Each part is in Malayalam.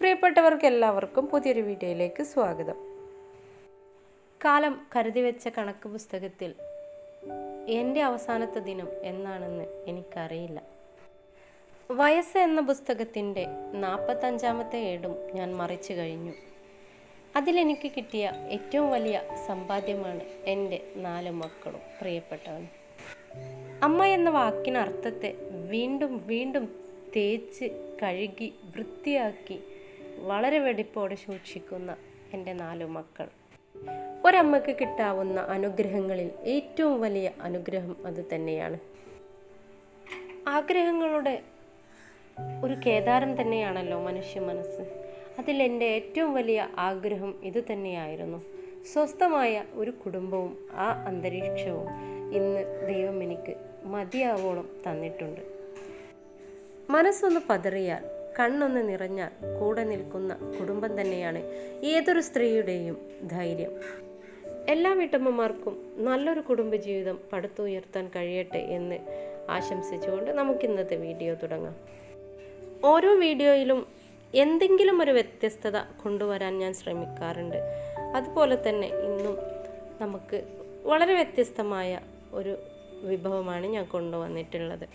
പ്രിയപ്പെട്ടവർക്കെല്ലാവർക്കും പുതിയൊരു വീഡിയോയിലേക്ക് സ്വാഗതം. കാലം കരുതി വെച്ച കണക്ക് പുസ്തകത്തിൽ എൻ്റെ അവസാനത്തെ ദിനം എന്നാണെന്ന് എനിക്കറിയില്ല. വയസ്സ് എന്ന പുസ്തകത്തിൻ്റെ 45-ാമത്തെ ഏടും ഞാൻ മറിച്ചു കഴിഞ്ഞു. അതിലെനിക്ക് കിട്ടിയ ഏറ്റവും വലിയ സമ്പാദ്യമാണ് എൻ്റെ 4 മക്കളും പ്രിയപ്പെട്ടവനും. അമ്മ എന്ന വാക്കിനർത്ഥത്തെ വീണ്ടും വീണ്ടും തേച്ച് കഴുകി വൃത്തിയാക്കി വളരെ വെടിപ്പോടെ സൂക്ഷിക്കുന്ന എൻ്റെ 4 മക്കൾ. ഒരമ്മയ്ക്ക് കിട്ടാവുന്ന അനുഗ്രഹങ്ങളിൽ ഏറ്റവും വലിയ അനുഗ്രഹം അത് തന്നെയാണ്. ആഗ്രഹങ്ങളുടെ ഒരു കേദാരം തന്നെയാണല്ലോ മനുഷ്യ മനസ്സ്. അതിൽ എൻ്റെ ഏറ്റവും വലിയ ആഗ്രഹം ഇത് തന്നെയായിരുന്നു. സ്വസ്ഥമായ ഒരു കുടുംബവും ആ അന്തരീക്ഷവും ഇന്ന് ദൈവം എനിക്ക് മതിയാവോളം തന്നിട്ടുണ്ട്. മനസ്സൊന്ന് പതറിയാൽ, കണ്ണൊന്ന് നിറഞ്ഞാൽ കൂടെ നിൽക്കുന്ന കുടുംബം തന്നെയാണ് ഏതൊരു സ്ത്രീയുടെയും ധൈര്യം. എല്ലാ വീട്ടമ്മമാർക്കും നല്ലൊരു കുടുംബജീവിതം പടുത്തുയർത്താൻ കഴിയട്ടെ എന്ന് ആശംസിച്ചുകൊണ്ട് നമുക്കിന്നത്തെ വീഡിയോ തുടങ്ങാം. ഓരോ വീഡിയോയിലും എന്തെങ്കിലും ഒരു വ്യത്യസ്തത കൊണ്ടുവരാൻ ഞാൻ ശ്രമിക്കാറുണ്ട്. അതുപോലെ തന്നെ ഇന്നും നമുക്ക് വളരെ വ്യത്യസ്തമായ ഒരു വിഭവമാണ് ഞാൻ കൊണ്ടുവന്നിട്ടുള്ളത്.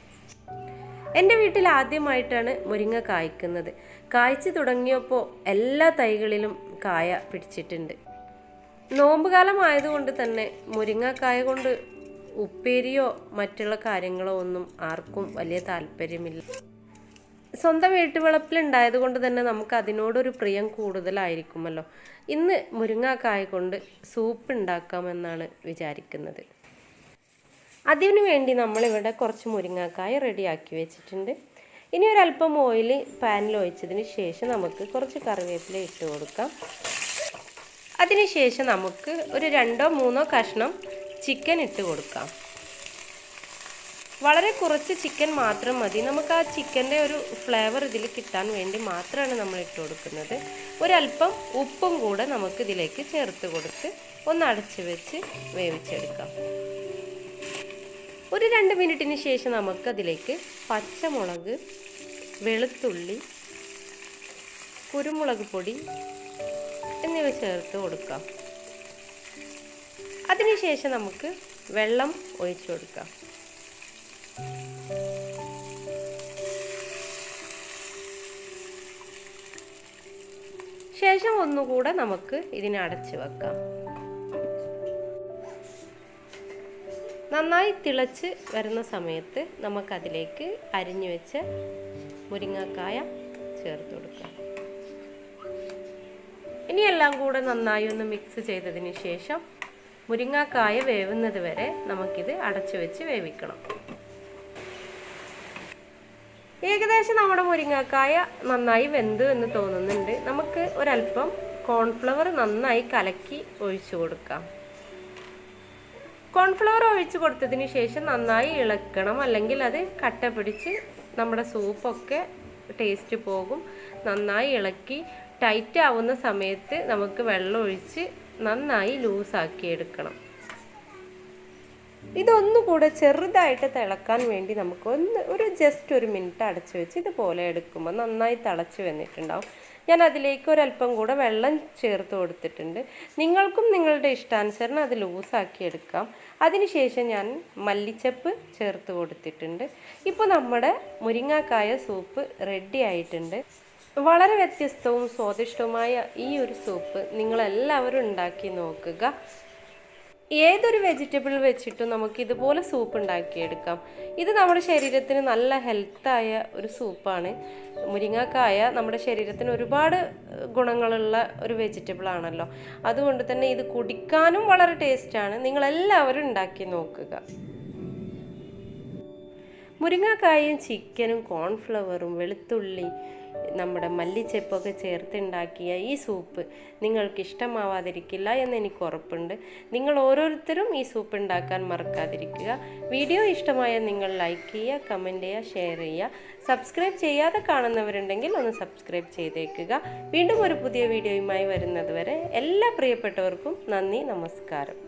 എൻ്റെ വീട്ടിൽ ആദ്യമായിട്ടാണ് മുരിങ്ങ കായ്ക്കുന്നത്. കായ്ച്ചു തുടങ്ങിയപ്പോൾ എല്ലാ തൈകളിലും കായ പിടിച്ചിട്ടുണ്ട്. നോമ്പുകാലം ആയതുകൊണ്ട് തന്നെ മുരിങ്ങക്കായ കൊണ്ട് ഉപ്പേരിയോ മറ്റുള്ള കാര്യങ്ങളോ ഒന്നും ആർക്കും വലിയ താല്പര്യമില്ല. സ്വന്തം വീട്ടുവളപ്പിലുണ്ടായത് കൊണ്ട് തന്നെ നമുക്ക് അതിനോടൊരു പ്രിയം കൂടുതലായിരിക്കുമല്ലോ. ഇന്ന് മുരിങ്ങക്കായ കൊണ്ട് സൂപ്പ് ഉണ്ടാക്കാമെന്നാണ് വിചാരിക്കുന്നത്. അതിനു വേണ്ടി നമ്മളിവിടെ കുറച്ച് മുരിങ്ങക്കായ റെഡിയാക്കി വെച്ചിട്ടുണ്ട്. ഇനി ഒരല്പം ഓയിൽ പാനിൽ ഒഴിച്ചതിന് ശേഷം നമുക്ക് കുറച്ച് കറിവേപ്പില ഇട്ട് കൊടുക്കാം. അതിനുശേഷം നമുക്ക് ഒരു 2-3 കഷ്ണം ചിക്കൻ ഇട്ട് കൊടുക്കാം. വളരെ കുറച്ച് ചിക്കൻ മാത്രം മതി. നമുക്ക് ആ ചിക്കൻ്റെ ഒരു ഫ്ലേവർ ഇതിൽ കിട്ടാൻ വേണ്ടി മാത്രമാണ് നമ്മൾ ഇട്ട് കൊടുക്കുന്നത്. ഒരല്പം ഉപ്പും കൂടെ നമുക്ക് ഇതിലേക്ക് ചേർത്ത് കൊടുത്ത് ഒന്ന് അടച്ച് വെച്ച് വേവിച്ചെടുക്കാം. ഒരു 2 മിനിറ്റിന് ശേഷം നമുക്കതിലേക്ക് പച്ചമുളക്, വെളുത്തുള്ളി, കുരുമുളക് പൊടി എന്നിവ ചേർത്ത് കൊടുക്കാം. അതിനുശേഷം നമുക്ക് വെള്ളം ഒഴിച്ചു കൊടുക്കാം. ശേഷം ഒന്നുകൂടെ നമുക്ക് ഇതിനെ അടച്ചു വെക്കാം. നന്നായി തിളച്ച് വരുന്ന സമയത്ത് നമുക്കതിലേക്ക് അരിഞ്ഞു വെച്ച മുരിങ്ങക്കായ ചേർത്ത് കൊടുക്കാം. ഇനി എല്ലാം കൂടെ നന്നായി ഒന്ന് മിക്സ് ചെയ്തതിന് ശേഷം മുരിങ്ങക്കായ വേവുന്നത് വരെ നമുക്കിത് അടച്ചു വെച്ച് വേവിക്കണം. ഏകദേശം നമ്മുടെ മുരിങ്ങക്കായ നന്നായി വെന്തു എന്ന് തോന്നുന്നുണ്ട്. നമുക്ക് ഒരല്പം കോൺഫ്ലവർ നന്നായി കലക്കി ഒഴിച്ചു കൊടുക്കാം. കോൺഫ്ലവർ ഒഴിച്ചു കൊടുത്തതിന് ശേഷം നന്നായി ഇളക്കണം, അല്ലെങ്കിൽ അത് കട്ട പിടിച്ച് നമ്മുടെ സൂപ്പൊക്കെ ടേസ്റ്റ് പോകും. നന്നായി ഇളക്കി ടൈറ്റ് ആവുന്ന സമയത്ത് നമുക്ക് വെള്ളം ഒഴിച്ച് നന്നായി ലൂസാക്കി എടുക്കണം. ഇതൊന്നുകൂടെ ചെറുതായിട്ട് തിളക്കാൻ വേണ്ടി നമുക്ക് ഒരു ജസ്റ്റ് 1 മിനിറ്റ് അടച്ചു വെച്ച് ഇതുപോലെ എടുക്കുമ്പോൾ നന്നായി തിളച്ച് വന്നിട്ടുണ്ടാവും. ഞാൻ അതിലേക്ക് ഒരല്പം കൂടെ വെള്ളം ചേർത്ത് കൊടുത്തിട്ടുണ്ട്. നിങ്ങൾക്കും നിങ്ങളുടെ ഇഷ്ടാനുസരണം അത് ലൂസാക്കി എടുക്കാം. അതിനുശേഷം ഞാൻ മല്ലിച്ചപ്പ് ചേർത്ത് കൊടുത്തിട്ടുണ്ട്. ഇപ്പോൾ നമ്മുടെ മുരിങ്ങക്കായ സൂപ്പ് റെഡി ആയിട്ടുണ്ട്. വളരെ വ്യത്യസ്തവും സ്വാദിഷ്ടവുമായ ഈ ഒരു സൂപ്പ് നിങ്ങളെല്ലാവരും ഉണ്ടാക്കി നോക്കുക. ഏതൊരു വെജിറ്റബിൾ വെച്ചിട്ടും നമുക്ക് ഇതുപോലെ സൂപ്പ് ഉണ്ടാക്കിയെടുക്കാം. ഇത് നമ്മുടെ ശരീരത്തിന് നല്ല ഹെൽത്തായ ഒരു സൂപ്പാണ്. മുരിങ്ങക്കായ നമ്മുടെ ശരീരത്തിന് ഒരുപാട് ഗുണങ്ങളുള്ള ഒരു വെജിറ്റബിൾ ആണല്ലോ. അതുകൊണ്ട് തന്നെ ഇത് കുടിക്കാനും വളരെ ടേസ്റ്റാണ്. നിങ്ങളെല്ലാവരും ഉണ്ടാക്കി നോക്കുക. മുരിങ്ങക്കായും ചിക്കനും കോൺഫ്ലവറും വെളുത്തുള്ളി നമ്മുടെ മല്ലിച്ചപ്പൊക്കെ ചേർത്തുണ്ടാക്കിയ ഈ സൂപ്പ് നിങ്ങൾക്ക് ഇഷ്ടമാവാതിരിക്കില്ല എന്ന് എനിക്ക് ഉറപ്പുണ്ട്. നിങ്ങൾ ഓരോരുത്തരും ഈ സൂപ്പ് ഉണ്ടാക്കാൻ മറക്കാതിരിക്കുക. വീഡിയോ ഇഷ്ടമായാൽ നിങ്ങൾ ലൈക്ക് ചെയ്യുക, കമൻറ്റ് ചെയ്യുക, ഷെയർ ചെയ്യുക. സബ്സ്ക്രൈബ് ചെയ്യാതെ കാണുന്നവരുണ്ടെങ്കിൽ ഒന്ന് സബ്സ്ക്രൈബ് ചെയ്തേക്കുക. വീണ്ടും ഒരു പുതിയ വീഡിയോയുമായി വരുന്നത് വരെ എല്ലാ പ്രിയപ്പെട്ടവർക്കും നന്ദി, നമസ്കാരം.